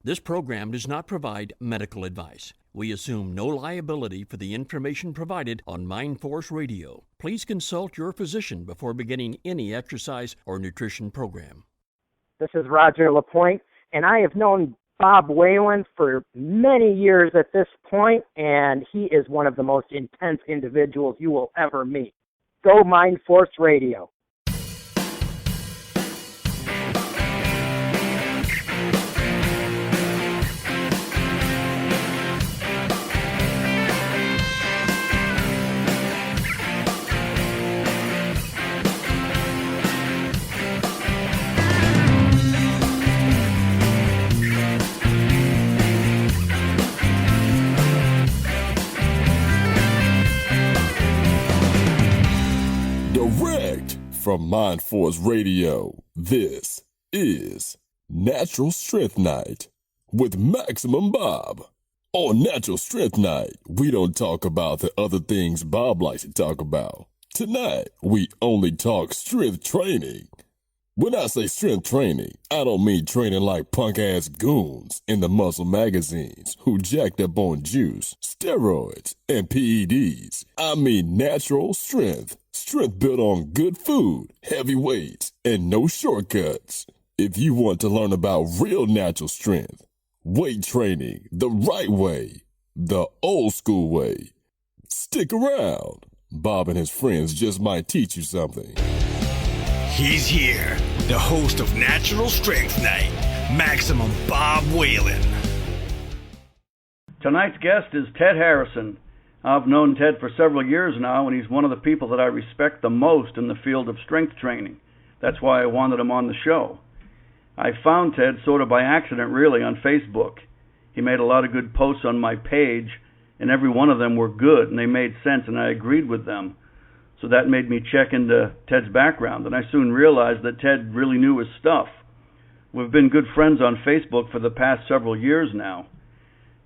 This program does not provide medical advice. We assume no liability for the information provided on MindForce Radio. Please consult your physician before beginning any exercise or nutrition program. This is Roger LaPointe, and I have known Bob Whelan for many years at this point, and he is one of the most intense individuals you will ever meet. Go MindForce Radio. From MindForce Radio, this is Natural Strength Night with Maximum Bob. On Natural Strength Night, we don't talk about the other things Bob likes to talk about. Tonight, we only talk strength training. When I say strength training, I don't mean training like punk-ass goons in the muscle magazines who jacked up on juice, steroids, and PEDs. I mean natural strength. Strength built on good food, heavy weights, and no shortcuts. If you want to learn about real natural strength, weight training the right way, the old school way, stick around. Bob and his friends just might teach you something. He's here, the host of Natural Strength Night, Maximum Bob Whelan. Tonight's guest is Ted Harrison. I've known Ted for several years now, and he's one of the people that I respect the most in the field of strength training. That's why I wanted him on the show. I found Ted sort of by accident, really, on Facebook. He made a lot of good posts on my page, and every one of them were good, and they made sense, and I agreed with them. So that made me check into Ted's background, and I soon realized that Ted really knew his stuff. We've been good friends on Facebook for the past several years now.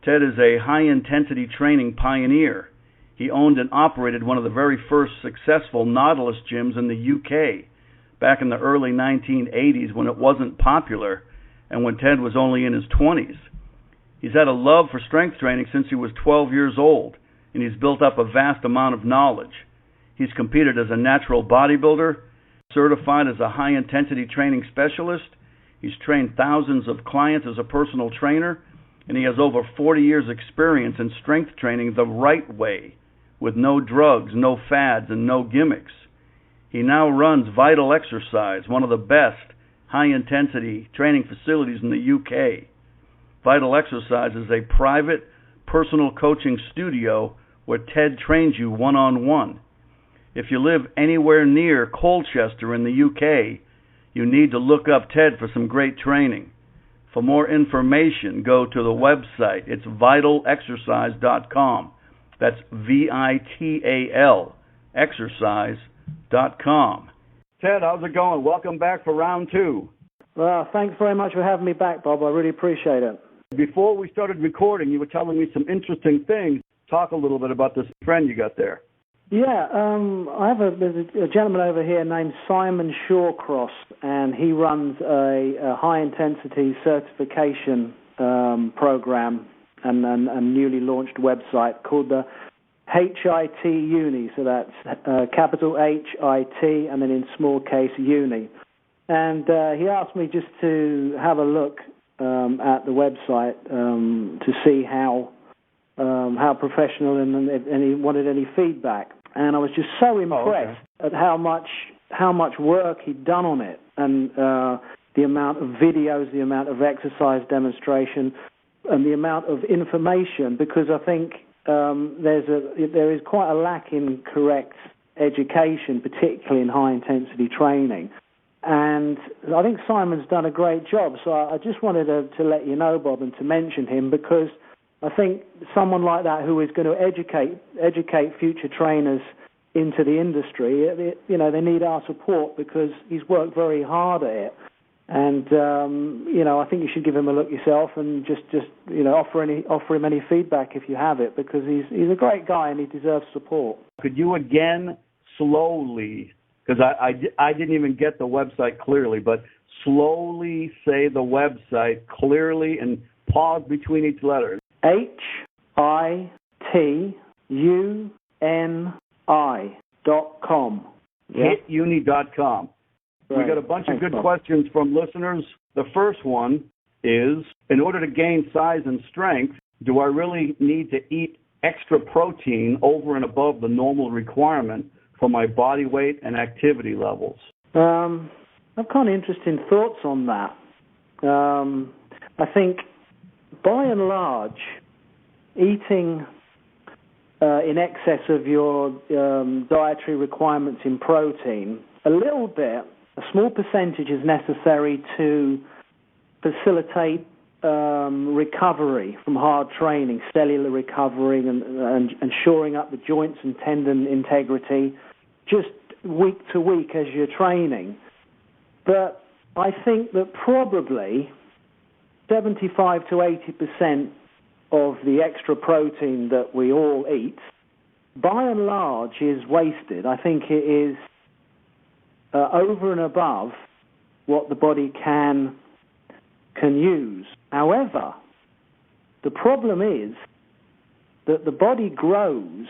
Ted is a high-intensity training pioneer. He owned and operated one of the very first successful Nautilus gyms in the UK back in the early 1980s when it wasn't popular and when Ted was only in his 20s. He's had a love for strength training since he was 12 years old, and he's built up a vast amount of knowledge. He's competed as a natural bodybuilder, certified as a high-intensity training specialist. He's trained thousands of clients as a personal trainer, and he has over 40 years' experience in strength training the right way, with no drugs, no fads, and no gimmicks. He now runs Vital Exercise, one of the best high-intensity training facilities in the UK. Vital Exercise is a private, personal coaching studio where Ted trains you one-on-one. If you live anywhere near Colchester in the UK, you need to look up Ted for some great training. For more information, go to the website. It's vitalexercise.com. That's VITAL, exercise.com. Ted, how's it going? Welcome back for round two. Well, thanks very much for having me back, Bob. I really appreciate it. Before we started recording, you were telling me some interesting things. Talk a little bit about this friend you got there. Yeah, there's a gentleman over here named Simon Shawcross, and he runs a high-intensity certification program and a newly launched website called the HIT Uni, so that's capital HIT and then in small case Uni. And he asked me just to have a look at the website to see how professional, and he wanted any feedback. And I was just so impressed at how much work he'd done on it, and the amount of videos, the amount of exercise demonstration, and the amount of information. Because I think there is quite a lack in correct education, particularly in high intensity training. And I think Simon's done a great job. So I just wanted to let you know, Bob, and to mention him, because I think someone like that who is going to educate future trainers into the industry, they need our support because he's worked very hard at it. And I think you should give him a look yourself and just offer him any feedback if you have it, because he's a great guy and he deserves support. Could you again slowly, because I didn't even get the website clearly, but slowly say the website clearly and Pause between each letter. HITUNI.com. HitUni.com. Right. We got a bunch of good Bob. questions from listeners. The first one is, in order to gain size and strength, do I really need to eat extra protein over and above the normal requirement for my body weight and activity levels? I've kind of interesting thoughts on that. I think, by and large, eating in excess of your dietary requirements in protein, a little bit, a small percentage is necessary to facilitate recovery from hard training, cellular recovery, and shoring up the joints and tendon integrity just week to week as you're training. But I think that probably 75 to 80% of the extra protein that we all eat, by and large, is wasted. I think it is over and above what the body can use. However, the problem is that the body grows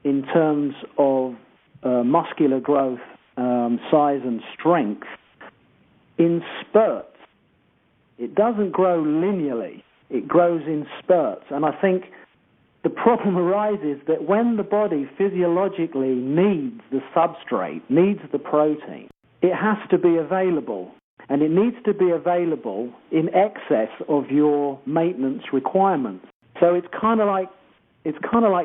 in terms of muscular growth, size and strength in spurts. It doesn't grow linearly. It grows in spurts. And I think the problem arises that when the body physiologically needs the substrate, needs the protein, it has to be available. And it needs to be available in excess of your maintenance requirements. So it's kind of like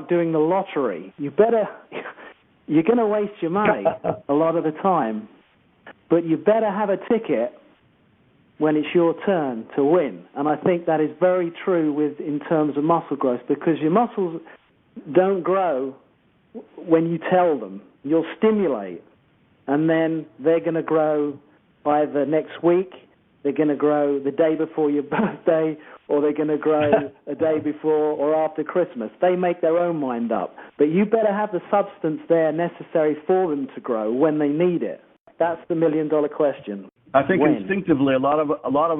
doing the lottery. You're going to waste your money a lot of the time, but you better have a ticket when it's your turn to win. And I think that is very true in terms of muscle growth, because your muscles don't grow when you tell them. You'll stimulate, and then they're going to grow either next week, they're going to grow the day before your birthday, or they're going to grow a day before or after Christmas. They make their own mind up. But you better have the substance there necessary for them to grow when they need it. That's the million-dollar question. I think When? Instinctively, a lot of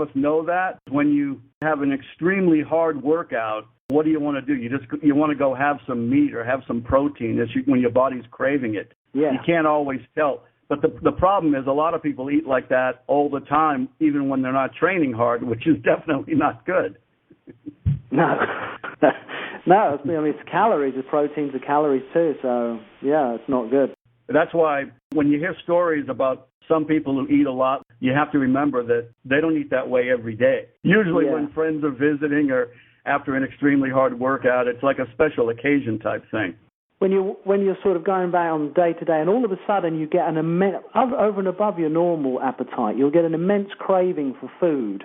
us know that. When you have an extremely hard workout, what do you want to do? You want to go have some meat or have some protein when your body's craving it. Yeah. You can't always tell. But the problem is a lot of people eat like that all the time, even when they're not training hard, which is definitely not good. No. No, I mean, it's calories. The proteins are calories too, so, yeah, it's not good. That's why when you hear stories about some people who eat a lot, you have to remember that they don't eat that way every day. Usually when friends are visiting or after an extremely hard workout, it's like a special occasion type thing. When you're sort of going about on day to day, and all of a sudden you get an immense, over and above your normal appetite, you'll get an immense craving for food.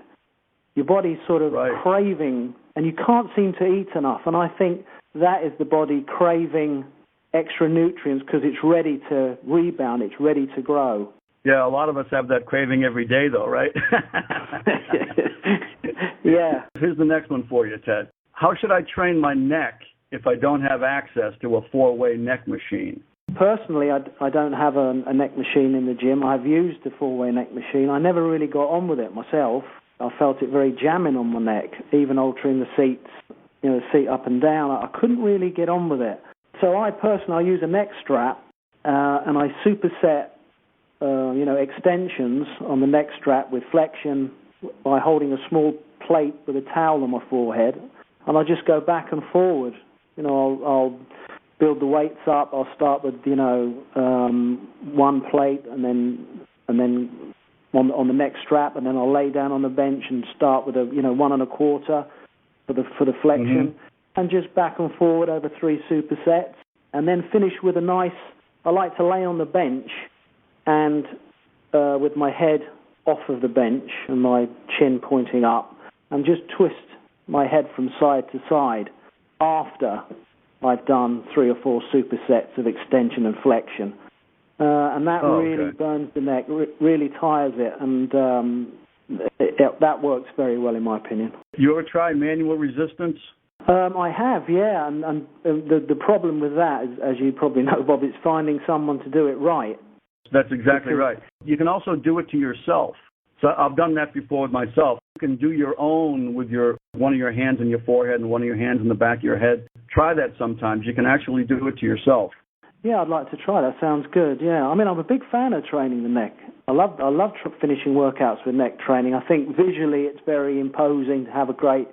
Your body's sort of craving, and you can't seem to eat enough. And I think that is the body craving extra nutrients because it's ready to rebound, it's ready to grow. Yeah, a lot of us have that craving every day, though, right? Yeah. Here's the next one for you, Ted. How should I train my neck if I don't have access to a 4-way neck machine? Personally, I don't have a neck machine in the gym. I've used the 4-way neck machine. I never really got on with it myself. I felt it very jamming on my neck, even altering the seats, the seat up and down. I couldn't really get on with it. So I use a neck strap, and I superset extensions on the neck strap with flexion by holding a small plate with a towel on my forehead, and I just go back and forward. I'll build the weights up. I'll start with one plate, and then on the neck strap, and then I'll lay down on the bench and start with a 1 1/4 for the flexion, and just back and forward over 3 supersets, and then finish with a nice. I like to lay on the bench and with my head off of the bench and my chin pointing up, and just twist my head from side to side after I've done 3 or 4 supersets of extension and flexion. And that really burns the neck, really tires it, and that works very well in my opinion. You ever try manual resistance? I have, yeah, and the problem with that is, as you probably know, Bob, it's finding someone to do it right. That's exactly right. You can also do it to yourself. So I've done that before with myself. You can do your own with one of your hands on your forehead and one of your hands in the back of your head. Try that sometimes. You can actually do it to yourself. Yeah, I'd like to try. That sounds good. Yeah, I mean, I'm a big fan of training the neck. I love finishing workouts with neck training. I think visually it's very imposing to have a great,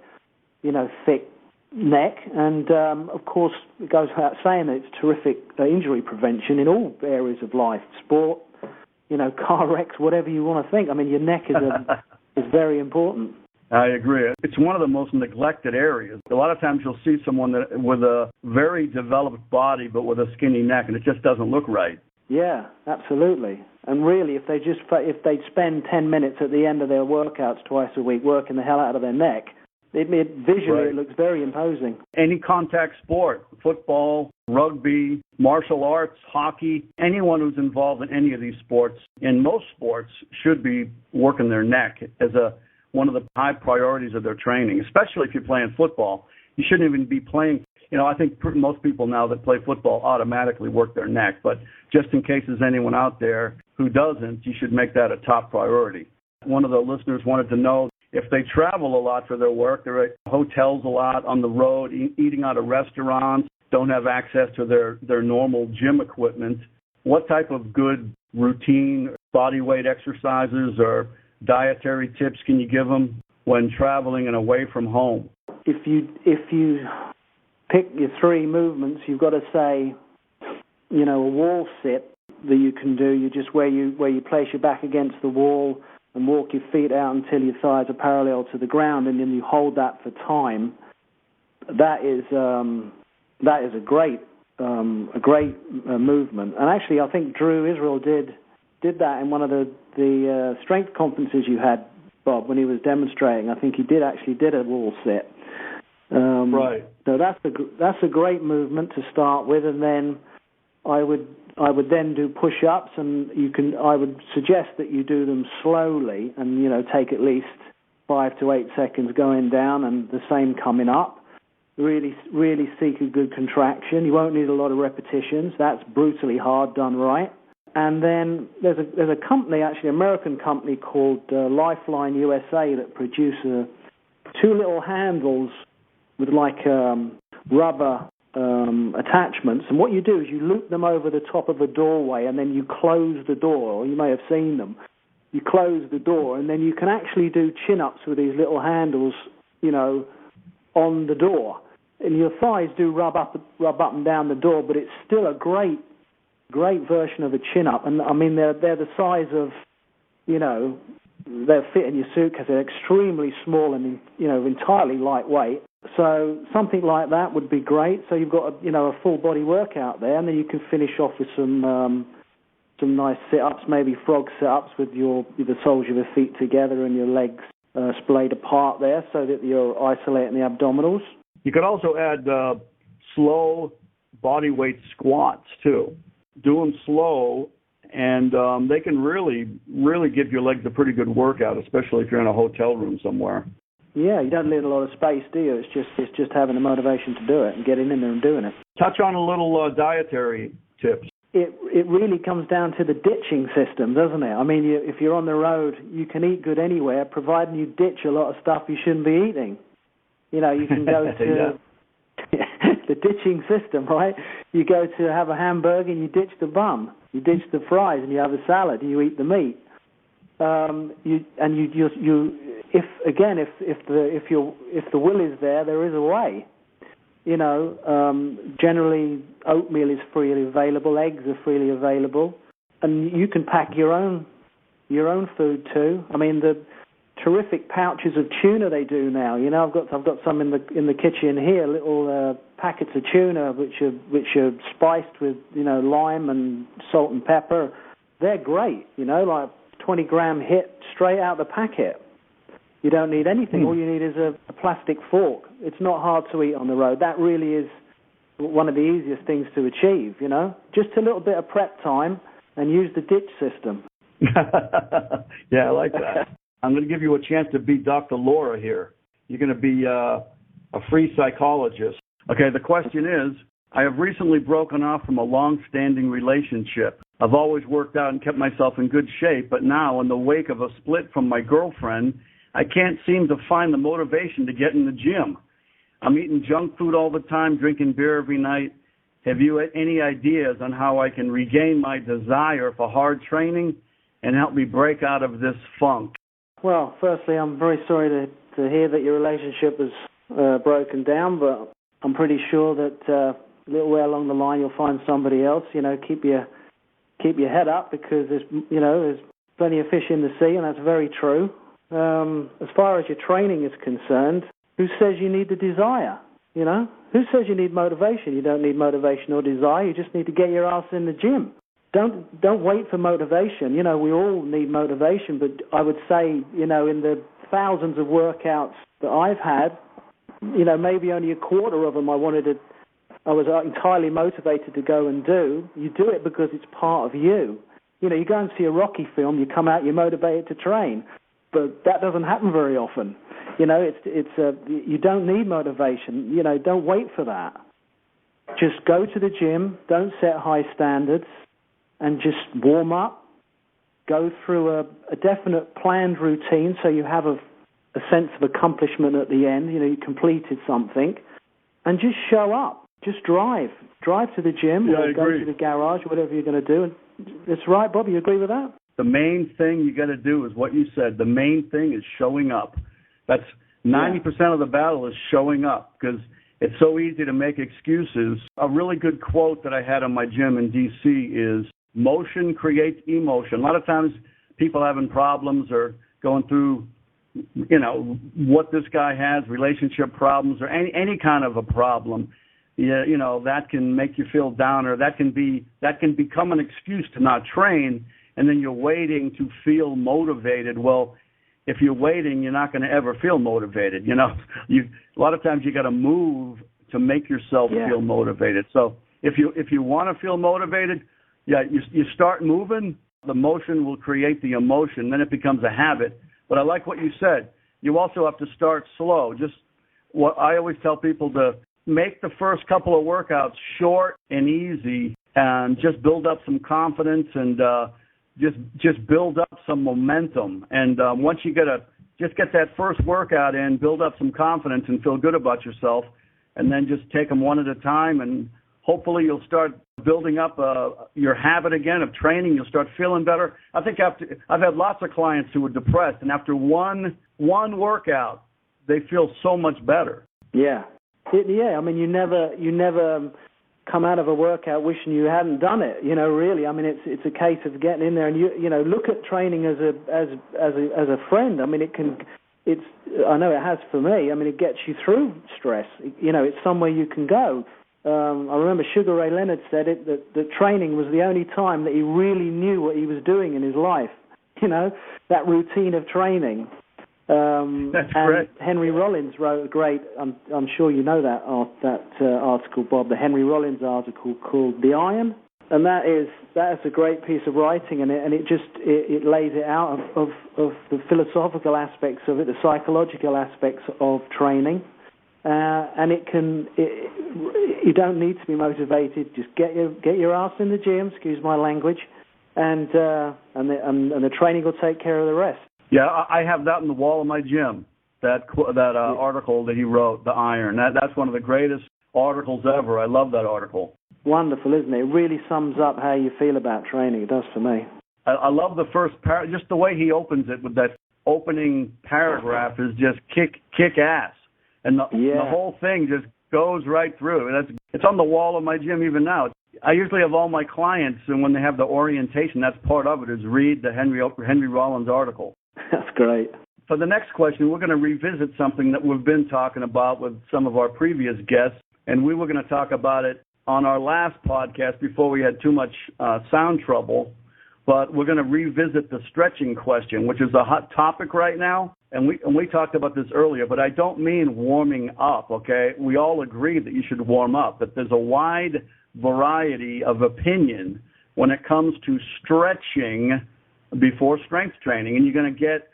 thick neck, and of course it goes without saying that it's terrific injury prevention in all areas of life, sport, car wrecks, whatever you want to think. I mean, your neck is very important. I agree. It's one of the most neglected areas. A lot of times you'll see someone with a very developed body but with a skinny neck, and it just doesn't look right. Yeah, absolutely. And really, if they spend 10 minutes at the end of their workouts twice a week working the hell out of their neck, visually it looks very imposing. Any contact sport, football, rugby, martial arts, hockey, anyone who's involved in any of these sports, in most sports, should be working their neck as one of the high priorities of their training, especially if you're playing football. You shouldn't even be playing. I think most people now that play football automatically work their neck, but just in case there's anyone out there who doesn't, you should make that a top priority. One of the listeners wanted to know if they travel a lot for their work, they're at hotels a lot, on the road, eating out of restaurants, don't have access to their normal gym equipment, what type of good routine body weight exercises or dietary tips can you give them when traveling and away from home? If you pick your three movements, you've got to say, a wall sit that you can do. You just where you place your back against the wall and walk your feet out until your thighs are parallel to the ground, and then you hold that for time. That is a great movement. And actually, I think Drew Israel did that in one of the strength conferences you had, Bob, when he was demonstrating. I think he did a wall sit. Right. So that's a great movement to start with, and then I would then do push-ups, and I would suggest that you do them slowly, and take at least 5 to 8 seconds going down, and the same coming up. Really, really seek a good contraction. You won't need a lot of repetitions. That's brutally hard done right. And then there's a company, actually an American company called Lifeline USA, that produce 2 little handles with rubber attachments. And what you do is you loop them over the top of a doorway, and then you close the door, or you may have seen them. You close the door, and then you can actually do chin-ups with these little handles, on the door. And your thighs do rub up and down the door, but it's still a great version of a chin-up. And, I mean, they're the size of, they'll fit in your suitcase. They're extremely small and, entirely lightweight. So something like that would be great. So you've got a full body workout there, and then you can finish off with some nice sit-ups, maybe frog sit-ups with the soles of your feet together and your legs splayed apart there, so that you're isolating the abdominals. You could also add slow body weight squats too. Do them slow, and they can really, really give your legs a pretty good workout, especially if you're in a hotel room somewhere. Yeah, you don't need a lot of space, do you? It's just having the motivation to do it and getting in there and doing it. Touch on a little dietary tips. It really comes down to the ditching system, doesn't it? I mean, if you're on the road, you can eat good anywhere, providing you ditch a lot of stuff you shouldn't be eating. You can go to the ditching system, right? You go to have a hamburger and you ditch the bun, you ditch the fries, and you have a salad and you eat the meat. If the will is there is a way. Generally oatmeal is freely available, eggs are freely available, and you can pack your own food too. I mean, the terrific pouches of tuna they do now. I've got some in the kitchen here, little packets of tuna which are spiced with lime and salt and pepper. They're great. Like 20-gram hit straight out the packet. You don't need anything. All you need is a plastic fork. It's not hard to eat on the road. That really is one of the easiest things to achieve, Just a little bit of prep time and use the ditch system. Yeah, I like that. I'm going to give you a chance to beat Dr. Laura here. You're going to be a free psychologist. Okay, the question is, I have recently broken off from a long-standing relationship. I've always worked out and kept myself in good shape, but now, in the wake of a split from my girlfriend, I can't seem to find the motivation to get in the gym. I'm eating junk food all the time, drinking beer every night. Have you any ideas on how I can regain my desire for hard training and help me break out of this funk? Well, firstly, I'm very sorry to hear that your relationship has broken down, but I'm pretty sure that a little way along the line you'll find somebody else. Keep your head up, because there's plenty of fish in the sea, and that's very true. As far as your training is concerned, who says you need the desire? Who says you need motivation? You don't need motivation or desire. You just need to get your ass in the gym. Don't wait for motivation. We all need motivation, but I would say, in the thousands of workouts that I've had, maybe only a quarter of them I was entirely motivated to go and do. You do it because it's part of you. You go and see a Rocky film, you come out, you're motivated to train, but that doesn't happen very often. You don't need motivation. Don't wait for that. Just go to the gym. Don't set high standards, and just warm up. Go through a definite planned routine, so you have a sense of accomplishment at the end. You completed something, and just show up. Just drive to the gym, or go to the garage, whatever you're going to do. And that's right, Bob. You agree with that? The main thing you got to do is what you said. The main thing is showing up. That's 90% of the battle is showing up, because it's so easy to make excuses. A really good quote that I had on my gym in D.C. is, motion creates emotion. A lot of times people having problems or going through, what this guy has, relationship problems or any kind of a problem, that can make you feel down, or that can become an excuse to not train, and then you're waiting to feel motivated. Well, if you're waiting, you're not going to ever feel motivated. A lot of times you got to move to make yourself feel motivated. So if you want to feel motivated, you start moving. The motion will create the emotion. Then it becomes a habit. But I like what you said. You also have to start slow. Just what I always tell people, to make the first couple of workouts short and easy, and just build up some confidence, and just build up some momentum. And once you get that first workout in, build up some confidence and feel good about yourself, and then just take them one at a time, and hopefully you'll start building up your habit again of training. You'll start feeling better. I think I've had lots of clients who were depressed, and after one workout, they feel so much better. Yeah. I mean, you never come out of a workout wishing you hadn't done it. Really. I mean, it's a case of getting in there, and look at training as a friend. I mean, I know it has for me. I mean, it gets you through stress. It's somewhere you can go. I remember Sugar Ray Leonard said that training was the only time that he really knew what he was doing in his life. That routine of training. That's correct. Henry Rollins wrote a great, I'm sure you know that article, Bob, the Henry Rollins article called The Iron. And that is a great piece of writing, and it lays it out of the philosophical aspects of it, the psychological aspects of training. And you don't need to be motivated. Just get your ass in the gym, excuse my language, and the training will take care of the rest. Yeah, I have that on the wall of my gym. That article that he wrote, The Iron. That's one of the greatest articles ever. I love that article. Wonderful, isn't it? It really sums up how you feel about training. It does for me. I love the first just the way he opens it with that opening paragraph is just kick ass. And the whole thing just goes right through. It's on the wall of my gym even now. I usually have all my clients, and when they have the orientation, that's part of it, is read the Henry Rollins article. That's great. For the next question, we're going to revisit something that we've been talking about with some of our previous guests, and we were going to talk about it on our last podcast before we had too much sound trouble. But we're going to revisit the stretching question, which is a hot topic right now. And we talked about this earlier, but I don't mean warming up, okay? We all agree that you should warm up, but there's a wide variety of opinion when it comes to stretching before strength training. And you're going to get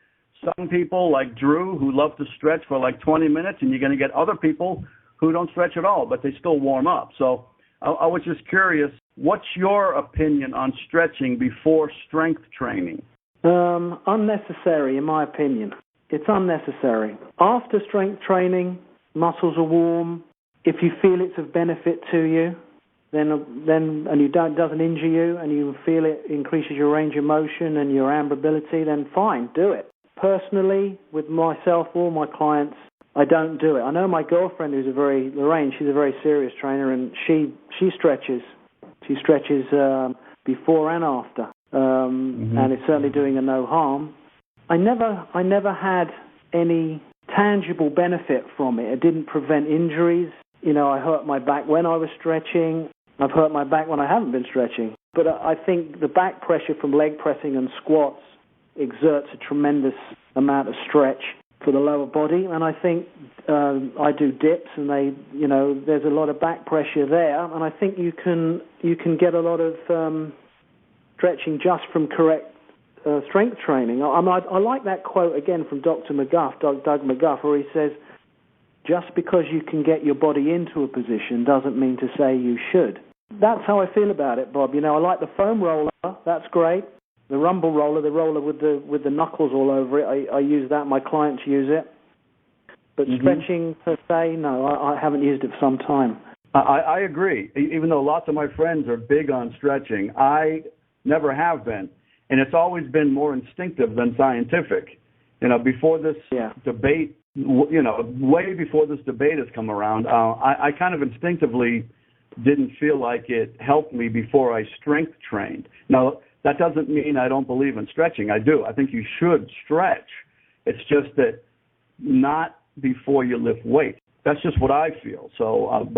some people like Drew who love to stretch for like 20 minutes, and you're going to get other people who don't stretch at all, but they still warm up. So I was just curious, what's your opinion on stretching before strength training? Unnecessary, in my opinion. It's unnecessary. After strength training, muscles are warm. If you feel it's of benefit to you, then and it doesn't injure you, and you feel it increases your range of motion and your ambrability, then fine, do it. Personally, with myself or my clients, I don't do it. I know my girlfriend, Lorraine, she's a very serious trainer, and she stretches. She stretches before and after, and it's certainly doing her no harm. I never had any tangible benefit from it. It didn't prevent injuries. You know, I hurt my back when I was stretching. I've hurt my back when I haven't been stretching. But I think the back pressure from leg pressing and squats exerts a tremendous amount of stretch for the lower body. And I think I do dips, and there's a lot of back pressure there. And I think you can get a lot of stretching just from correct strength training. I like that quote again from Doug McGuff, where he says, just because you can get your body into a position doesn't mean to say you should. That's how I feel about it, Bob. You know, I like the foam roller. That's great. The rumble roller, the roller with the knuckles all over it, I use that. My clients use it. But stretching per se, no, I haven't used it for some time. I agree. Even though lots of my friends are big on stretching, I never have been. And it's always been more instinctive than scientific. You know, before this debate, way before this debate has come around, I kind of instinctively didn't feel like it helped me before I strength trained. Now, that doesn't mean I don't believe in stretching. I do. I think you should stretch. It's just that not before you lift weight. That's just what I feel. So,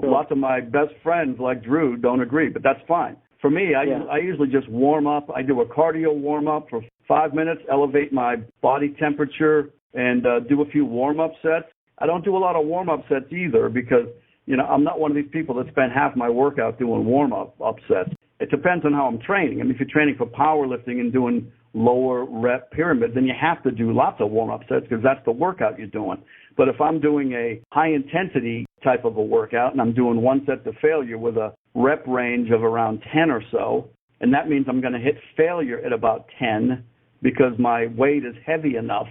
lots of my best friends like Drew don't agree, but that's fine. For me, I usually just warm up. I do a cardio warm-up for 5 minutes, elevate my body temperature, and do a few warm-up sets. I don't do a lot of warm-up sets either because, I'm not one of these people that spend half my workout doing warm-up sets. It depends on how I'm training. I mean, if you're training for powerlifting and doing lower rep pyramid, then you have to do lots of warm-up sets because that's the workout you're doing. But if I'm doing a high-intensity type of a workout and I'm doing one set to failure with a rep range of around 10 or so, and that means I'm going to hit failure at about 10 because my weight is heavy enough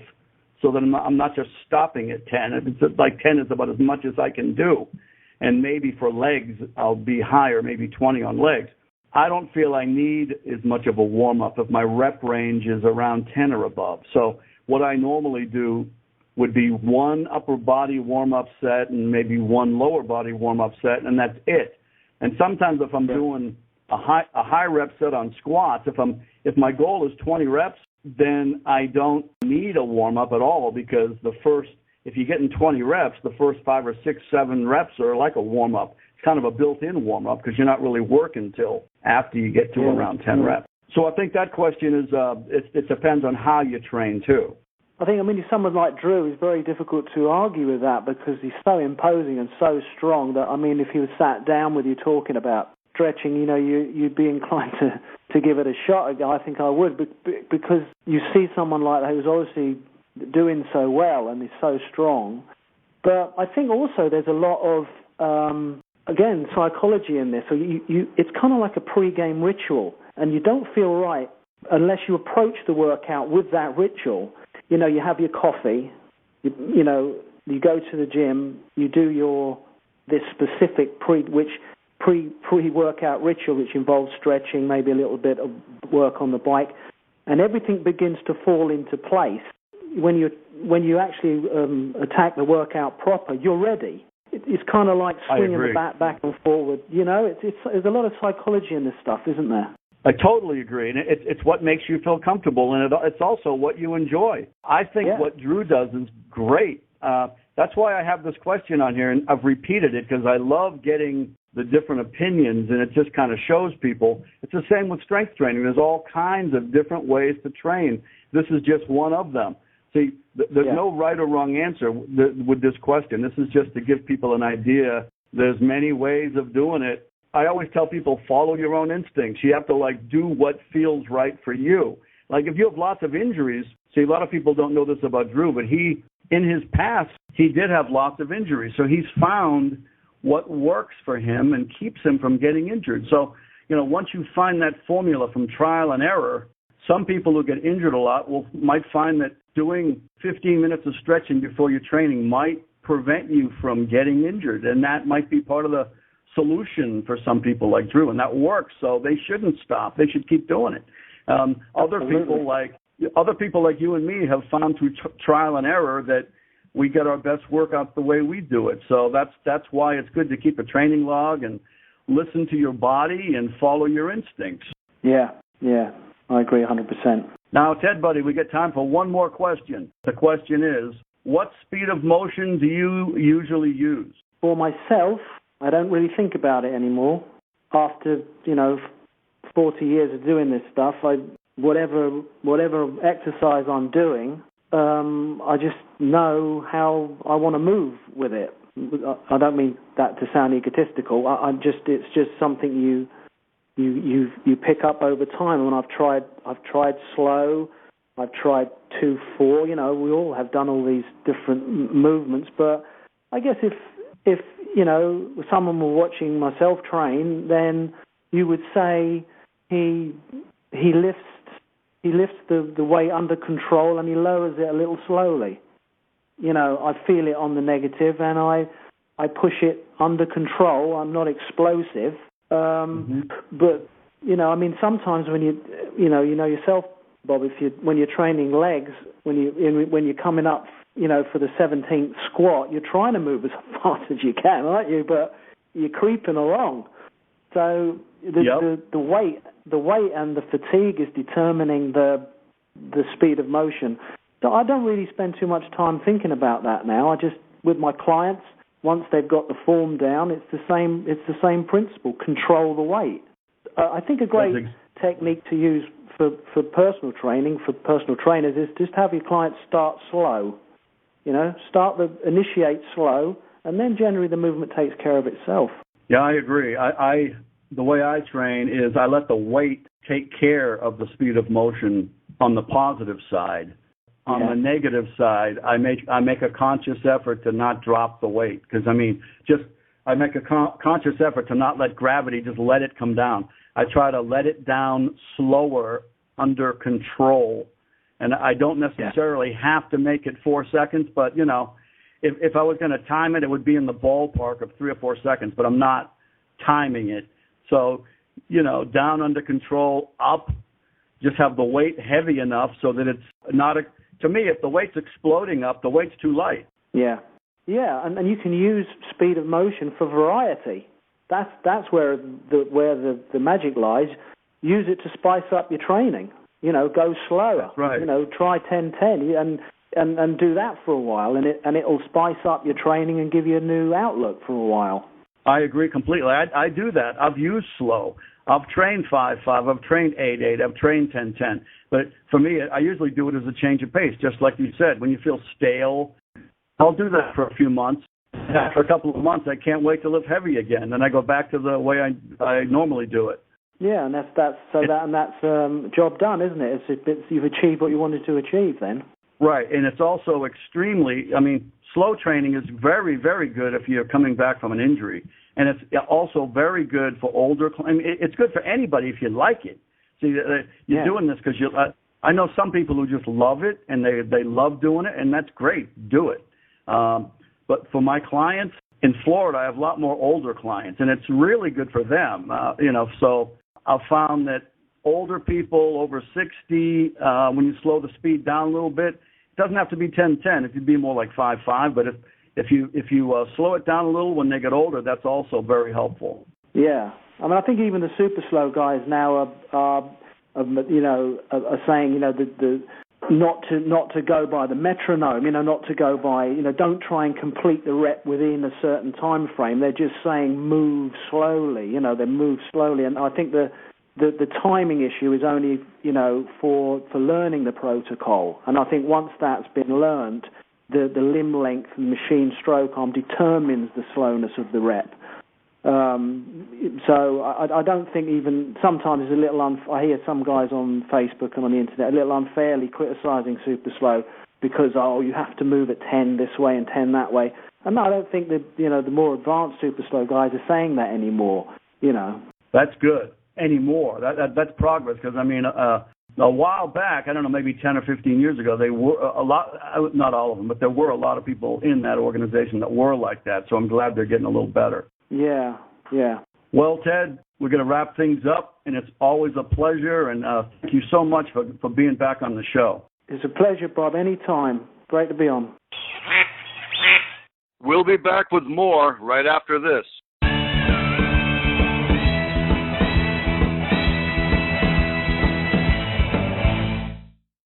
so that I'm not just stopping at 10. It's like 10 is about as much as I can do. And maybe for legs, I'll be higher, maybe 20 on legs. I don't feel I need as much of a warm-up if my rep range is around 10 or above. So what I normally do would be one upper body warm-up set and maybe one lower body warm-up set, and that's it. And sometimes if I'm doing a high rep set on squats, if my goal is 20 reps, then I don't need a warm-up at all because if you get in 20 reps, the first 5 or 6, 7 reps are like a warm-up. It's kind of a built-in warm-up because you're not really working until after you get to around 10 reps. So I think that question is, it depends on how you train too. I think, someone like Drew is very difficult to argue with that because he's so imposing and so strong that, if he was sat down with you talking about stretching, you'd be inclined to give it a shot. I think I would because you see someone like that who's obviously doing so well and is so strong. But I think also there's a lot of, again, psychology in this. So it's kind of like a pre-game ritual, and you don't feel right unless you approach the workout with that ritual. You have your coffee, you go to the gym, you do this specific pre-workout ritual, which involves stretching, maybe a little bit of work on the bike, and everything begins to fall into place. When you actually attack the workout proper, you're ready. It's kind of like swinging the bat back and forward. There's a lot of psychology in this stuff, isn't there? I totally agree, and it's what makes you feel comfortable, and it's also what you enjoy. I think what Drew does is great. That's why I have this question on here, and I've repeated it because I love getting the different opinions, and it just kind of shows people. It's the same with strength training. There's all kinds of different ways to train. This is just one of them. See, there's no right or wrong answer with this question. This is just to give people an idea. There's many ways of doing it. I always tell people, follow your own instincts. You have to, do what feels right for you. Like, if you have lots of injuries, see, a lot of people don't know this about Drew, but in his past, he did have lots of injuries. So he's found what works for him and keeps him from getting injured. So, once you find that formula from trial and error, some people who get injured a lot might find that doing 15 minutes of stretching before your training might prevent you from getting injured, and that might be part of the solution for some people like Drew, and that works. So they shouldn't stop; they should keep doing it. Other people like you and me have found through trial and error that we get our best workout the way we do it. So that's why it's good to keep a training log and listen to your body and follow your instincts. Yeah, I agree 100%. Now, Ted, buddy, we get time for one more question. The question is, what speed of motion do you usually use? For myself, I don't really think about it anymore. After, 40 years of doing this stuff, whatever exercise I'm doing, I just know how I want to move with it. I don't mean that to sound egotistical. It's just something you pick up over time. And I've tried slow. I've tried 2-4. We all have done all these different movements. But I guess if someone were watching myself train, then you would say he lifts the weight under control and he lowers it a little slowly. I feel it on the negative and I push it under control. I'm not explosive. But, sometimes when you know yourself, Bob, when you're training legs, when you're coming up, for the 17th squat, you're trying to move as fast as you can, aren't you? But you're creeping along. So the weight and the fatigue is determining the speed of motion. So I don't really spend too much time thinking about that now. I just, with my clients, once they've got the form down, it's the same principle. Control the weight. I think a great technique to use for personal training, for personal trainers, is just have your clients start slow. Initiate slow, and then generally the movement takes care of itself. Yeah, I agree. The way I train is I let the weight take care of the speed of motion on the positive side. On the negative side, I make a conscious effort to not drop the weight because I make a conscious effort to not let gravity just let it come down. I try to let it down slower, under control, and I don't necessarily have to make it 4 seconds. But if I was going to time it, it would be in the ballpark of 3 or 4 seconds. But I'm not timing it. So down, under control, up. Just have the weight heavy enough so that it's not to me, if the weight's exploding up, the weight's too light. Yeah, and you can use speed of motion for variety. That's where the magic lies. Use it to spice up your training. Go slower. That's right. Try 10-10 and do that for a while, and it'll spice up your training and give you a new outlook for a while. I agree completely. I do that. I've used slow. I've trained 5-5. I've trained 8-8. I've trained 10-10. But for me, I usually do it as a change of pace, just like you said. When you feel stale, I'll do that for a few months. After a couple of months, I can't wait to lift heavy again. Then I go back to the way I normally do it. Yeah, and that's job done, isn't it? You've achieved what you wanted to achieve then. Right, and it's also slow training is very, very good if you're coming back from an injury. And it's also very good for older. It's good for anybody if you like it. See, you're doing this because I know some people who just love it and they love doing it, and that's great. Do it. But for my clients in Florida, I have a lot more older clients, and it's really good for them. So I've found that older people over 60, when you slow the speed down a little bit, it doesn't have to be 10-10. It could be more like 5-5, but if you slow it down a little when they get older, that's also very helpful. Yeah, I think even the super slow guys now are saying the not to go by the metronome, not to go by don't try and complete the rep within a certain time frame. They're just saying move slowly. They move slowly, and I think the timing issue is only for learning the protocol. And I think once that's been learned, the limb length and machine stroke arm determines the slowness of the rep. So I don't think even sometimes it's a little I hear some guys on Facebook and on the internet a little unfairly criticising super slow because you have to move at 10 this way and 10 that way. And no, I don't think that, the more advanced super slow guys are saying that anymore, That's good. Anymore. That's progress, because, a while back, I don't know, maybe 10 or 15 years ago, they were a lot, not all of them, but there were a lot of people in that organization that were like that, so I'm glad they're getting a little better. Yeah. Well, Ted, we're going to wrap things up, and it's always a pleasure, and thank you so much for being back on the show. It's a pleasure, Bob, anytime. Great to be on. We'll be back with more right after this.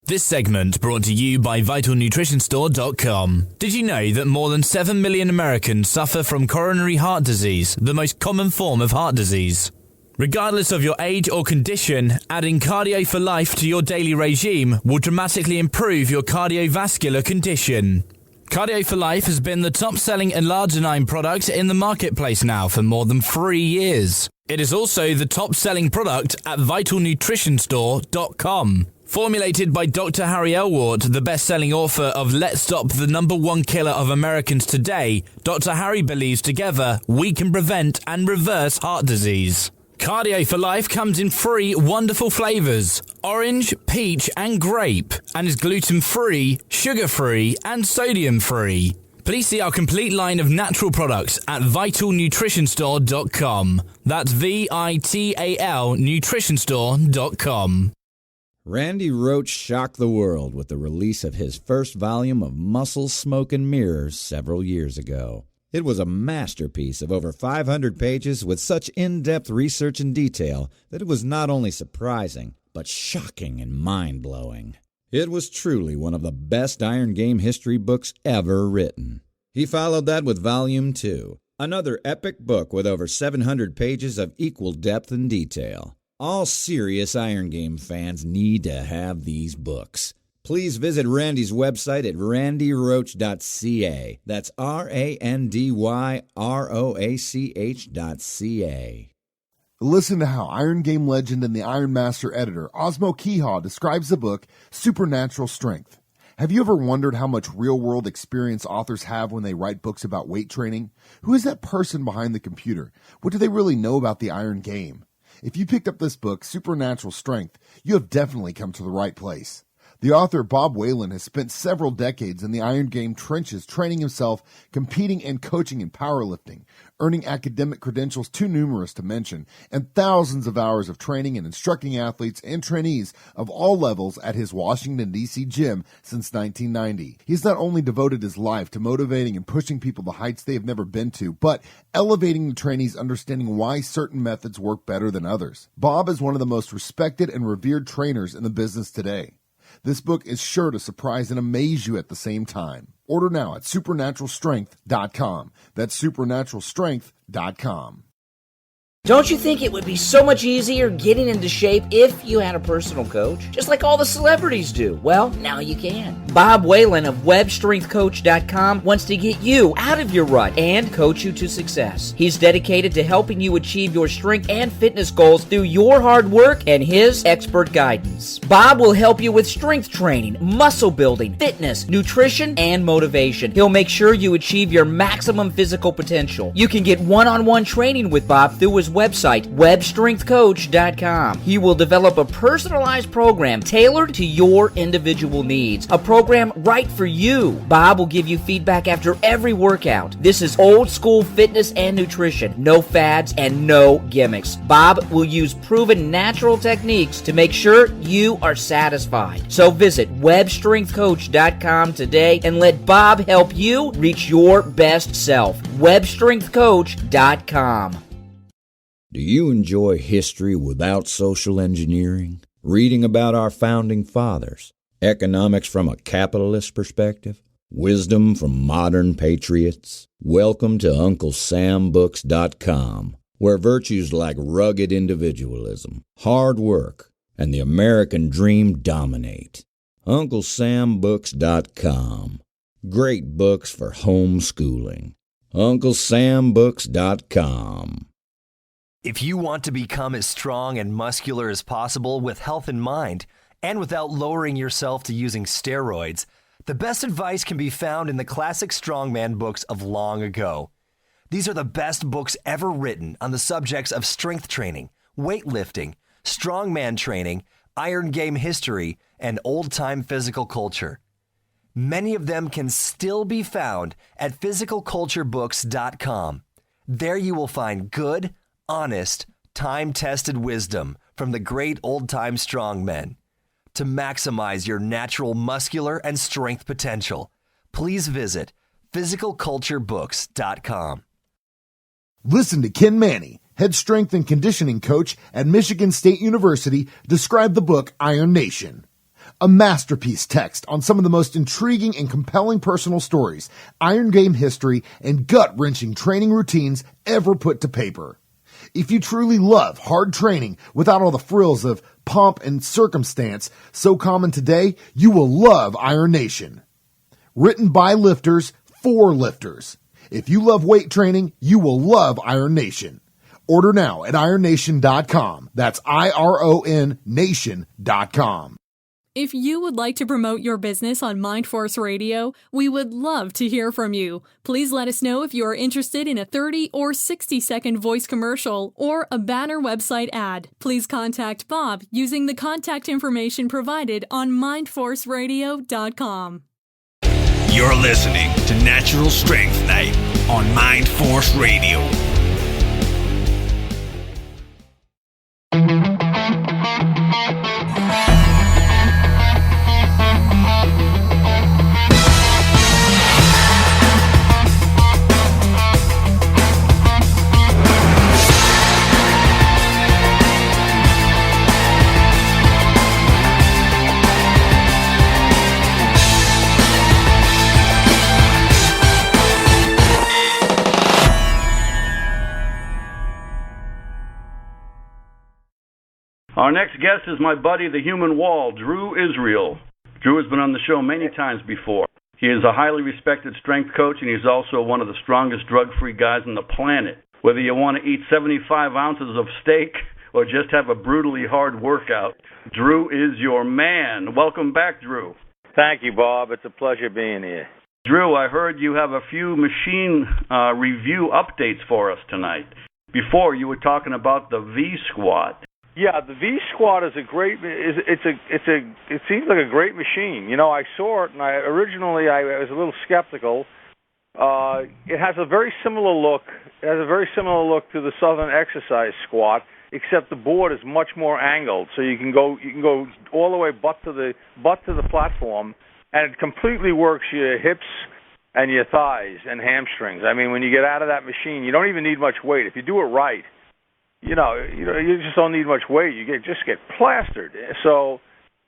This segment brought to you by VitalNutritionStore.com. Did you know that more than 7 million Americans suffer from coronary heart disease, the most common form of heart disease? Regardless of your age or condition, adding Cardio for Life to your daily regime will dramatically improve your cardiovascular condition. Cardio for Life has been the top-selling L-arginine product in the marketplace now for more than 3 years. It is also the top-selling product at VitalNutritionStore.com. Formulated by Dr. Harry Elwart, the best-selling author of Let's Stop the Number One Killer of Americans Today, Dr. Harry believes together we can prevent and reverse heart disease. Cardio for Life comes in 3 wonderful flavors: orange, peach, and grape, and is gluten-free, sugar-free, and sodium-free. Please see our complete line of natural products at VitalNutritionStore.com. That's VITAL Nutritionstore.com. Randy Roach shocked the world with the release of his first volume of Muscle, Smoke, and Mirrors several years ago. It was a masterpiece of over 500 pages with such in-depth research and detail that it was not only surprising, but shocking and mind-blowing. It was truly one of the best Iron Game history books ever written. He followed that with Volume 2, another epic book with over 700 pages of equal depth and detail. All serious Iron Game fans need to have these books. Please visit Randy's website at randyroach.ca. That's RANDYROACH.ca. Listen to how Iron Game legend and the Iron Master editor Osmo Kehaw describes the book Supernatural Strength. Have you ever wondered how much real-world experience authors have when they write books about weight training? Who is that person behind the computer? What do they really know about the Iron Game? If you picked up this book, Supernatural Strength, you have definitely come to the right place. The author, Bob Whelan, has spent several decades in the Iron Game trenches training himself, competing and coaching in powerlifting, earning academic credentials too numerous to mention, and thousands of hours of training and instructing athletes and trainees of all levels at his Washington, D.C. gym since 1990. He's not only devoted his life to motivating and pushing people to heights they have never been to, but elevating the trainees' understanding why certain methods work better than others. Bob is one of the most respected and revered trainers in the business today. This book is sure to surprise and amaze you at the same time. Order now at supernaturalstrength.com. That's supernaturalstrength.com. Don't you think it would be so much easier getting into shape if you had a personal coach? Just like all the celebrities do. Well, now you can. Bob Whelan of webstrengthcoach.com wants to get you out of your rut and coach you to success. He's dedicated to helping you achieve your strength and fitness goals through your hard work and his expert guidance. Bob will help you with strength training, muscle building, fitness, nutrition, and motivation. He'll make sure you achieve your maximum physical potential. You can get one-on-one training with Bob through his website, webstrengthcoach.com. He will develop a personalized program tailored to your individual needs, a program right for you. Bob will give you feedback after every workout. This is old school fitness and nutrition, no fads and no gimmicks. Bob will use proven natural techniques to make sure you are satisfied. So visit webstrengthcoach.com today and let Bob help you reach your best self. webstrengthcoach.com. Do you enjoy history without social engineering? Reading about our founding fathers? Economics from a capitalist perspective? Wisdom from modern patriots? Welcome to UncleSamBooks.com, where virtues like rugged individualism, hard work, and the American dream dominate. UncleSamBooks.com. Great books for homeschooling. UncleSamBooks.com. If you want to become as strong and muscular as possible with health in mind, and without lowering yourself to using steroids, The best advice can be found in the classic strongman books of long ago. These are the best books ever written on the subjects of strength training, weightlifting, strongman training, iron game history, and old-time physical culture. Many of them can still be found at physicalculturebooks.com. There you will find good, honest, time-tested wisdom from the great old-time strongmen. To maximize your natural muscular and strength potential, please visit physicalculturebooks.com. Listen to Ken Manny, head strength and conditioning coach at Michigan State University, describe the book Iron Nation. A masterpiece text on some of the most intriguing and compelling personal stories, iron game history, and gut-wrenching training routines ever put to paper. If you truly love hard training without all the frills of pomp and circumstance so common today, you will love Iron Nation. Written by lifters for lifters. If you love weight training, you will love Iron Nation. Order now at ironnation.com. That's IRON nation.com. If you would like to promote your business on Mindforce Radio, we would love to hear from you. Please let us know if you are interested in a 30 or 60-second voice commercial or a banner website ad. Please contact Bob using the contact information provided on mindforceradio.com. You're listening to Natural Strength Night on Mindforce Radio. Our next guest is my buddy, the Human Wall, Drew Israel. Drew has been on the show many times before. He is a highly respected strength coach, and he's also one of the strongest drug-free guys on the planet. Whether you want to eat 75 ounces of steak or just have a brutally hard workout, Drew is your man. Welcome back, Drew. Thank you, Bob. It's a pleasure being here. Drew, I heard you have a few machine review updates for us tonight. Before, you were talking about the V-squat. Yeah, the V squat is a great. It seems like a great machine. You know, I saw it, and I was a little skeptical. It has a very similar look. It has a very similar look to the Southern Exercise squat, except the board is much more angled, so you can go all the way butt to the platform, and it completely works your hips and your thighs and hamstrings. I mean, when you get out of that machine, you don't even need much weight if you do it right. You just don't need much weight. You just get plastered. So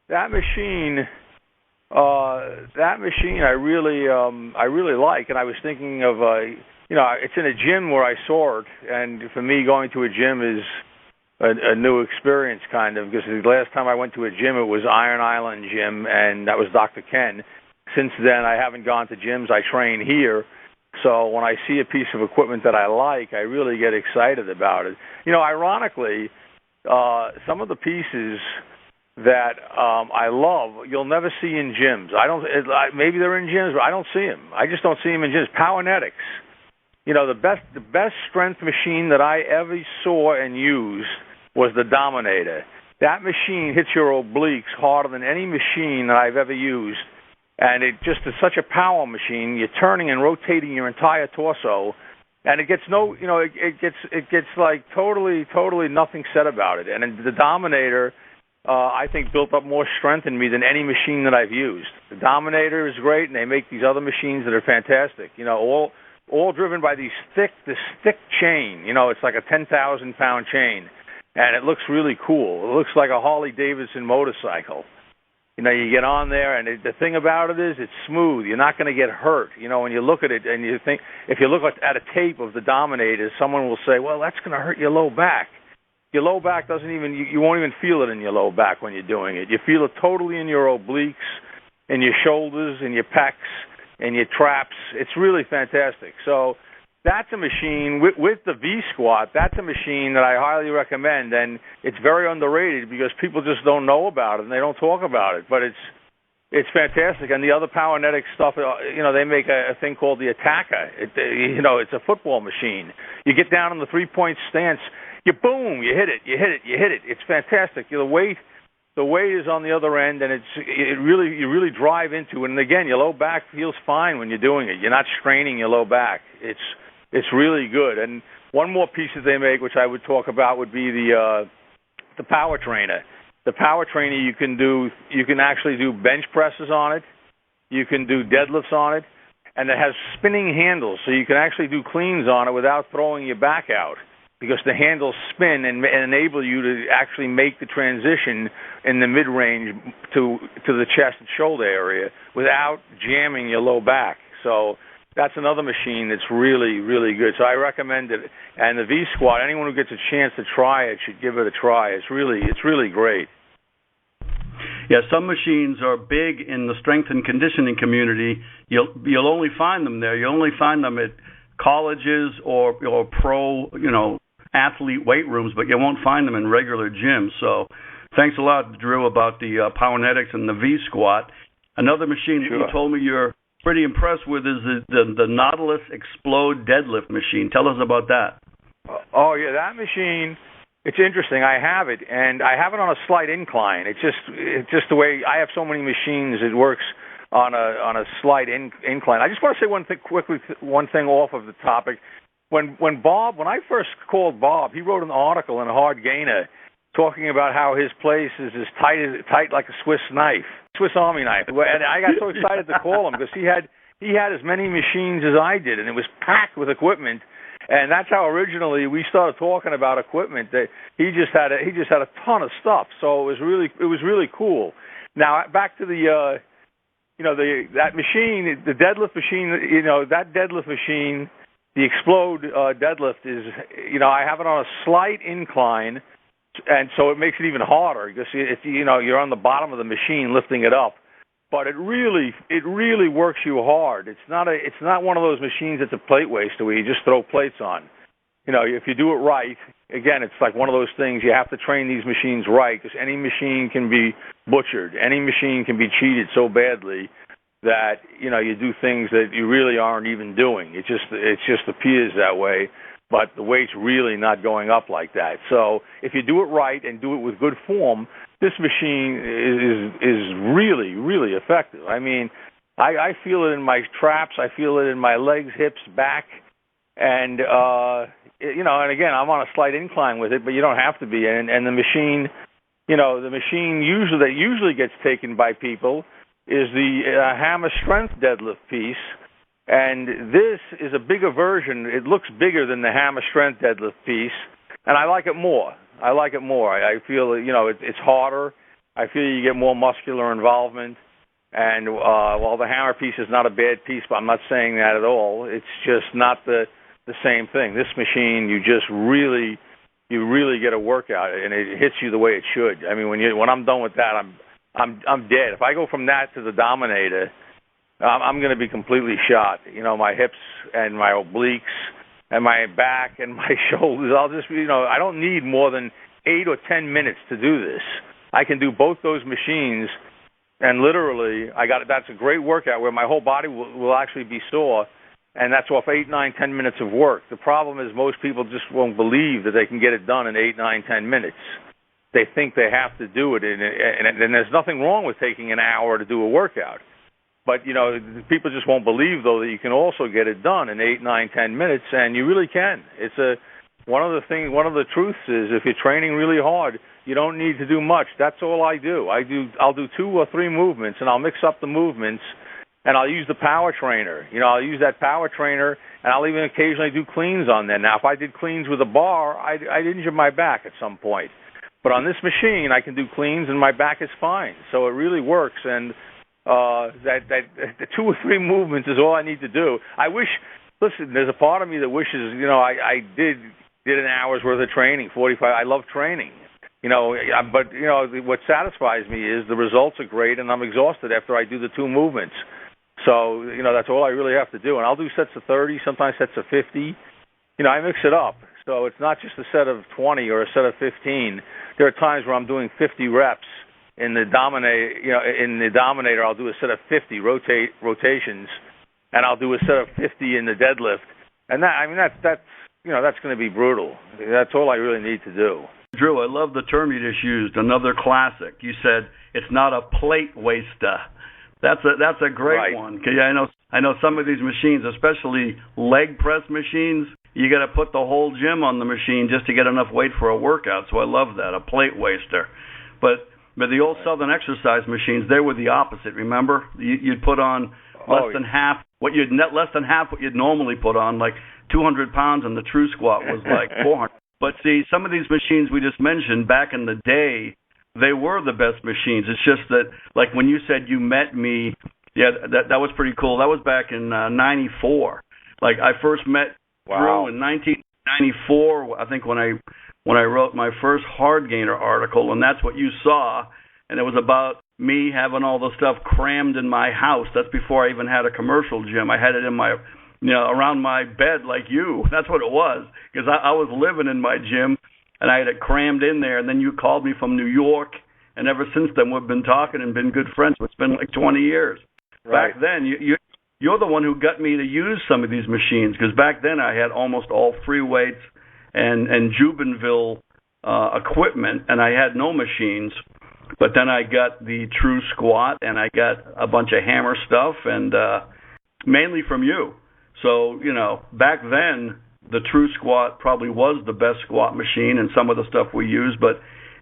that machine I really like. And I was thinking of, it's in a gym where I saw it. And for me, going to a gym is a new experience, kind of, because the last time I went to a gym, it was Iron Island Gym, and that was Dr. Ken. Since then, I haven't gone to gyms. I train here. So when I see a piece of equipment that I like, I really get excited about it. You know, ironically, some of the pieces that I love, you'll never see in gyms. Maybe they're in gyms, but I don't see them. I just don't see them in gyms. Powernetics. You know, the best strength machine that I ever saw and used was the Dominator. That machine hits your obliques harder than any machine that I've ever used. And it just is such a power machine. You're turning and rotating your entire torso, and it gets it gets like totally nothing said about it. And the Dominator, I think, built up more strength in me than any machine that I've used. The Dominator is great, and they make these other machines that are fantastic. You know, all driven by this thick chain. You know, it's like a 10,000-pound chain, and it looks really cool. It looks like a Harley Davidson motorcycle. You know, you get on there, and the thing about it is it's smooth. You're not going to get hurt. You know, when you look at it and you think, if you look at a tape of the Dominator, someone will say, well, that's going to hurt your low back. Your low back doesn't even, you won't even feel it in your low back when you're doing it. You feel it totally in your obliques, in your shoulders, in your pecs, in your traps. It's really fantastic. So that's a machine, with the V-squat, that's a machine that I highly recommend, and it's very underrated because people just don't know about it and they don't talk about it. But It's fantastic. And the other Powernetics stuff, they make a thing called the Attacker. It's a football machine. You get down in the three-point stance, you hit it. It's fantastic. The weight is on the other end, and you really drive into it. And again, your low back feels fine when you're doing it. You're not straining your low back. It's really good. And one more piece that they make, which I would talk about, would be the Power Trainer. The Power Trainer, you can actually do bench presses on it. You can do deadlifts on it, and it has spinning handles, so you can actually do cleans on it without throwing your back out, because the handles spin and enable you to actually make the transition in the mid-range to the chest and shoulder area without jamming your low back. So that's another machine that's really, really good. So I recommend it. And the V-Squat, anyone who gets a chance to try it should give it a try. It's really great. Yeah, some machines are big in the strength and conditioning community. You'll only find them there. You only find them at colleges or pro, athlete weight rooms, but you won't find them in regular gyms. So thanks a lot, Drew, about the Powernetics and the V-Squat. Another machine that you told me you're pretty impressed with is the Nautilus Explode Deadlift machine. Tell us about that. Oh, yeah, that machine, it's interesting. I have it, and I have it on a slight incline. It's just the way I have so many machines, it works on a slight incline. I just want to say one thing off of the topic. When I first called Bob, he wrote an article in Hard Gainer talking about how his place is as tight like a Swiss Army knife. And I got so excited to call him because he had as many machines as I did, and it was packed with equipment. And that's how originally we started talking about equipment. That he just had a ton of stuff. So it was really cool. Now back to that machine, the deadlift machine. That deadlift machine. The Explode deadlift is, I have it on a slight incline, and so it makes it even harder because you're on the bottom of the machine lifting it up. But it really works you hard. It's not one of those machines that's a plate waster where you just throw plates on. If you do it right, again, it's like one of those things. You have to train these machines right because any machine can be butchered. Any machine can be cheated so badly that you do things that you really aren't even doing. It just appears that way, but the weight's really not going up like that. So if you do it right and do it with good form, this machine is really, really effective. I mean, I feel it in my traps, I feel it in my legs, hips, back, and and again, I'm on a slight incline with it, but you don't have to be. And the machine, the machine usually gets taken by people is the hammer strength deadlift piece, and this is a bigger version. It looks bigger than the hammer strength deadlift piece, and I like it more. I feel it's harder. I feel you get more muscular involvement, and while the hammer piece is not a bad piece, but I'm not saying that at all. It's just not the same thing. This machine, you really get a workout, and it hits you the way it should. I mean, when I'm done with that, I'm dead. If I go from that to the Dominator, I'm going to be completely shot. My hips and my obliques and my back and my shoulders. I'll just, I don't need more than 8 or 10 minutes to do this. I can do both those machines, and literally, that's a great workout where my whole body will actually be sore, and that's off 8, 9, 10 minutes of work. The problem is most people just won't believe that they can get it done in 8, 9, 10 minutes. They think they have to do it, and there's nothing wrong with taking an hour to do a workout. But, people just won't believe, though, that you can also get it done in 8, 9, 10 minutes, and you really can. One of the truths is if you're training really hard, you don't need to do much. That's all I do. I'll do 2 or 3 movements, and I'll mix up the movements, and I'll use the power trainer. I'll use that power trainer, and I'll even occasionally do cleans on there. Now, if I did cleans with a bar, I'd injure my back at some point. But on this machine, I can do cleans, and my back is fine. So it really works, and the 2 or 3 movements is all I need to do. Listen, there's a part of me that wishes, I did an hour's worth of training, 45. I love training, but what satisfies me is the results are great, and I'm exhausted after I do the 2 movements. So, that's all I really have to do. And I'll do sets of 30, sometimes sets of 50. I mix it up. So it's not just a set of 20 or a set of 15. There are times where I'm doing 50 reps in the Dominator, I'll do a set of 50 rotations, and I'll do a set of 50 in the deadlift, and that's going to be brutal. That's all I really need to do. Drew, I love the term you just used. Another classic. You said it's not a plate waster. That's a great one. 'Cause I know some of these machines, especially leg press machines, you got to put the whole gym on the machine just to get enough weight for a workout. So I love that, a plate waster. But the old Southern exercise machines, they were the opposite. Remember, you'd put on less than half what you'd normally put on, like 200 pounds, and the true squat was like 400. But see, some of these machines we just mentioned back in the day, they were the best machines. It's just that, like when you said you met me, yeah, that was pretty cool. That was back in '94. Like I first met Drew in 1994. I think when I wrote my first Hard Gainer article, and that's what you saw. And it was about me having all the stuff crammed in my house. That's before I even had a commercial gym. I had it in my, around my bed like you. That's what it was, because I was living in my gym, and I had it crammed in there. And then you called me from New York, and ever since then we've been talking and been good friends. It's been like 20 years. Right. Back then, you're the one who got me to use some of these machines, because back then I had almost all free weights and Jubenville equipment, and I had no machines. But then I got the True Squat, and I got a bunch of hammer stuff, and mainly from you. So, back then, the True Squat probably was the best squat machine and some of the stuff we used, but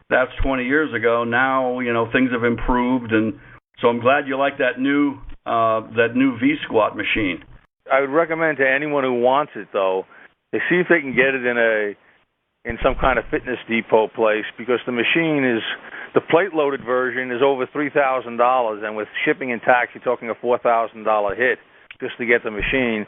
that's 20 years ago. Now, things have improved, and so I'm glad you like that new V-Squat machine. I would recommend to anyone who wants it, though, to see if they can get it in some kind of fitness depot place, because the plate-loaded version is over $3,000, and with shipping and tax, you're talking a $4,000 hit just to get the machine.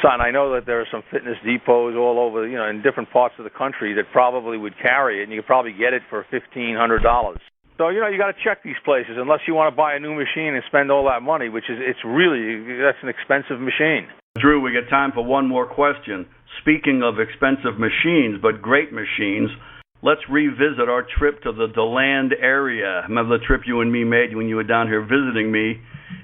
Son, I know that there are some fitness depots all over, in different parts of the country that probably would carry it, and you could probably get it for $1,500. So, you got to check these places unless you want to buy a new machine and spend all that money, that's an expensive machine. Drew, we got time for one more question. Speaking of expensive machines, but great machines, let's revisit our trip to the DeLand area. Remember the trip you and me made when you were down here visiting me?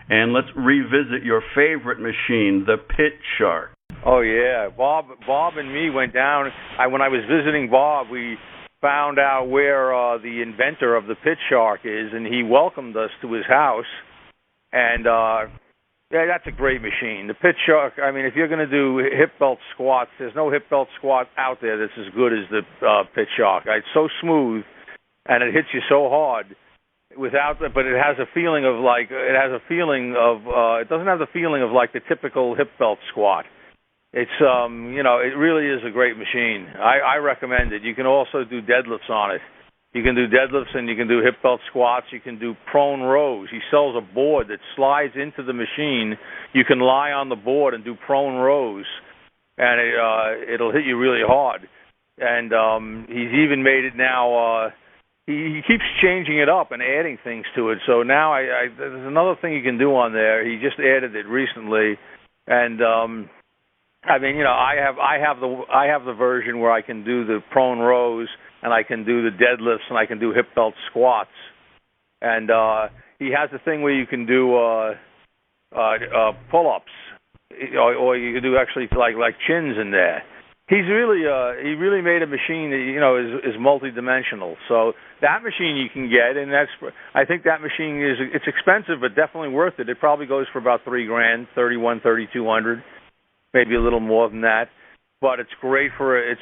And let's revisit your favorite machine, the Pit Shark. Oh, yeah. Bob and me went down. When I was visiting Bob, we found out where the inventor of the Pit Shark is, and he welcomed us to his house. And yeah, that's a great machine. The Pit Shark, if you're going to do hip belt squats, there's no hip belt squat out there that's as good as the Pit Shark. It's so smooth, and it hits you so hard. But it has a feeling of it doesn't have the feeling of like the typical hip belt squat. It's it really is a great machine. I recommend it. You can also do deadlifts on it. You can do deadlifts, and you can do hip belt squats. You can do prone rows. He sells a board that slides into the machine. You can lie on the board and do prone rows, and it'll hit you really hard. And he's even made it now. He keeps changing it up and adding things to it. So now there's another thing you can do on there. He just added it recently, and I have the version where I can do the prone rows, and I can do the deadlifts, and I can do hip belt squats. And he has a thing where you can do pull-ups, or you can do actually like chins in there. He really made a machine that is multi-dimensional. So that machine you can get, and I think that machine it's expensive, but definitely worth it. It probably goes for about $3,000, $3,200, maybe a little more than that. But it's great for a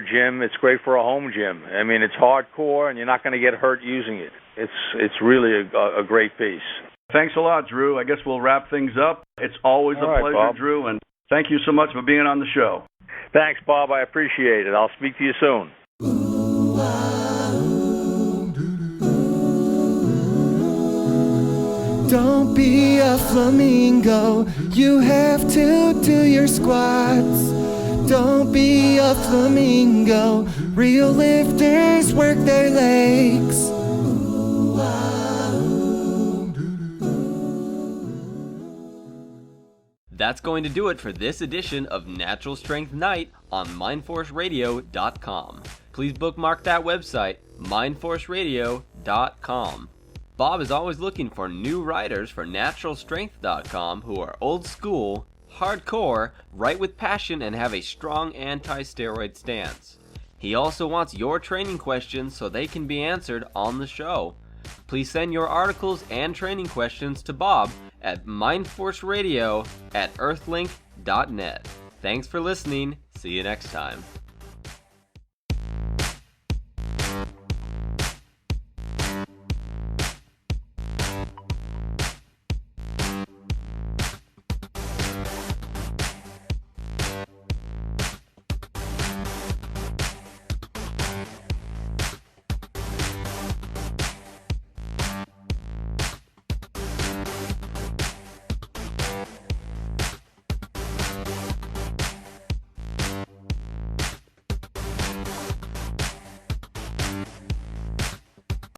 gym. It's great for a home gym. It's hardcore, and you're not going to get hurt using it. It's really a great piece. Thanks a lot, Drew. I guess we'll wrap things up. It's always a pleasure, Bob. Drew, and thank you so much for being on the show. Thanks, Bob. I appreciate it. I'll speak to you soon. Don't be a flamingo. You have to do your squats. Don't be a flamingo. Real lifters work their legs. That's going to do it for this edition of Natural Strength Night on mindforceradio.com. Please bookmark that website, mindforceradio.com. Bob is always looking for new writers for naturalstrength.com who are old school, hardcore, write with passion, and have a strong anti-steroid stance. He also wants your training questions so they can be answered on the show. Please send your articles and training questions to Bob at mindforceradio@earthlink.net. Thanks for listening. See you next time.